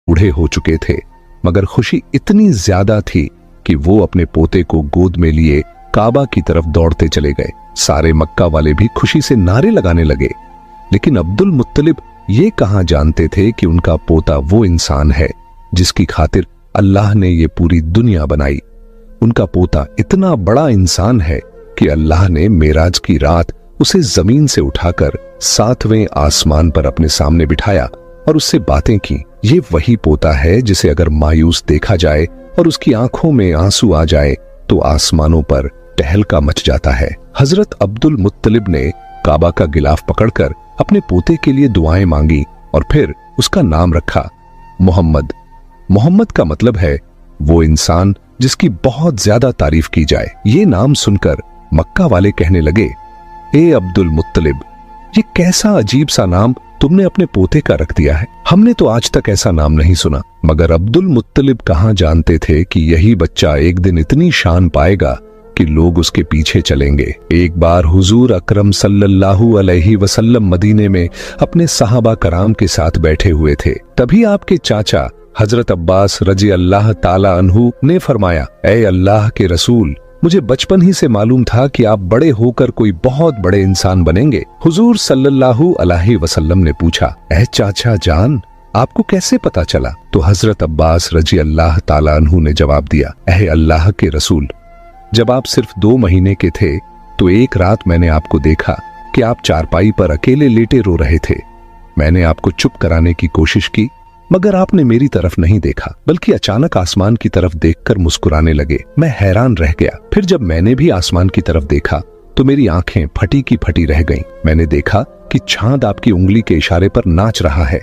बूढ़े हो चुके थे, मगर खुशी इतनी ज्यादा थी कि वो अपने पोते को गोद में लिए काबा की तरफ दौड़ते चले गए। सारे मक्का वाले भी खुशी से नारे लगाने लगे, लेकिन अब्दुल मुत्तलिब ये कहां जानते थे कि उनका पोता वो इंसान है जिसकी खातिर अल्लाह ने ये पूरी दुनिया बनाई। उनका पोता इतना बड़ा इंसान है कि अल्लाह ने मेराज की रात उसे जमीन से उठाकर 7वें आसमान पर अपने सामने बिठाया और उससे बातें की। ये वही पोता है जिसे अगर मायूस देखा जाए और उसकी आंखों में आंसू आ जाए तो आसमानों पर टहलका मच जाता है। हजरत अब्दुल मुत्तलिब ने काबा का गिलाफ पकड़कर अपने पोते के लिए दुआएं मांगी और फिर उसका नाम रखा मोहम्मद। मोहम्मद का मतलब है वो इंसान जिसकी बहुत ज्यादा तारीफ की जाए। ये नाम सुनकर मक्का वाले कहने लगे, ए अब्दुल मुत्तलिब, ये कैसा अजीब सा नाम तुमने अपने पोते का रख दिया है। हमने तो आज तक ऐसा नाम नहीं सुना। मगर अब्दुल मुत्तलिब कहां जानते थे कि यही बच्चा एक दिन इतनी शान पाएगा कि लोग उसके पीछे चलेंगे। एक बार हुजूर अकरम सल्लल्लाहु अलैहि वसल्लम मदीने में अपने सहाबा कराम के साथ बैठे हुए थे। तभी आपके चाचा हजरत अब्बास रजी अल्लाह ताला अन्हु ने फरमाया, ए अल्लाह के रसूल, मुझे बचपन ही से मालूम था कि आप बड़े होकर कोई बहुत बड़े इंसान बनेंगे। हुजूर सल्लल्लाहु अलैहि वसल्लम ने पूछा, ए चाचा जान, आपको कैसे पता चला? तो हजरत अब्बास रजी अल्लाह ताला अन्हु ने जवाब दिया, ए अल्लाह के रसूल, जब आप सिर्फ 2 महीने के थे तो एक रात मैंने आपको देखा कि आप चारपाई पर अकेले लेटे रो रहे थे। मैंने आपको चुप कराने की कोशिश की, मगर आपने मेरी तरफ नहीं देखा, बल्कि अचानक आसमान की तरफ देखकर मुस्कुराने लगे। मैं हैरान रह गया। फिर जब मैंने भी आसमान की तरफ देखा तो मेरी आंखें फटी की फटी रह गईं। मैंने देखा कि चांद आपकी उंगली के इशारे पर नाच रहा है।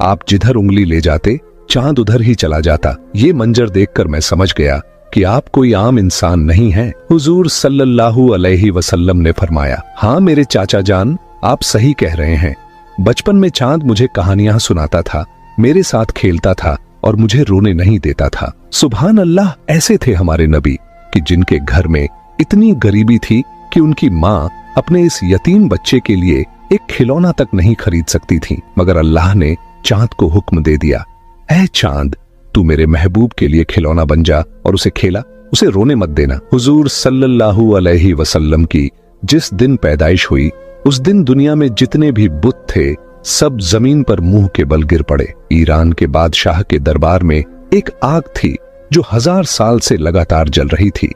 आप जिधर उंगली ले जाते चांद उधर ही चला जाता। ये मंजर देखकर मैं समझ गया कि आप कोई आम इंसान नहीं हैं। हुजूर सल्लल्लाहु अलैहि वसल्लम ने फरमाया, हाँ मेरे चाचा जान, आप सही कह रहे हैं। बचपन में चांद मुझे कहानियां सुनाता था, मेरे साथ खेलता था और मुझे रोने नहीं देता था। सुभान अल्लाह, ऐसे थे हमारे नबी कि जिनके घर में इतनी गरीबी थी कि उनकी माँ अपने इस यतीम बच्चे के लिए एक खिलौना तक नहीं खरीद सकती थी, मगर अल्लाह ने चांद को हुक्म दे दिया, ऐ चांद, तू मेरे महबूब के लिए खिलौना बन जा और उसे खेला, उसे रोने मत देना। हुजूर सल्लल्लाहु अलैहि वसल्लम की जिस दिन पैदाइश हुई उस दिन दुनिया में जितने भी बुत थे सब जमीन पर मुंह के बल गिर पड़े। ईरान के बादशाह के दरबार में एक आग थी जो 1000 साल से लगातार जल रही थी।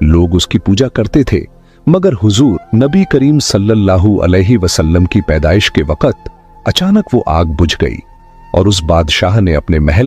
लोग उसकी पूजा करते थे, मगर हुजूर नबी करीम सल्लल्लाहु अलैहि वसल्लम की पैदाइश के वक्त अचानक वो आग बुझ गई और उस बादशाह ने अपने महल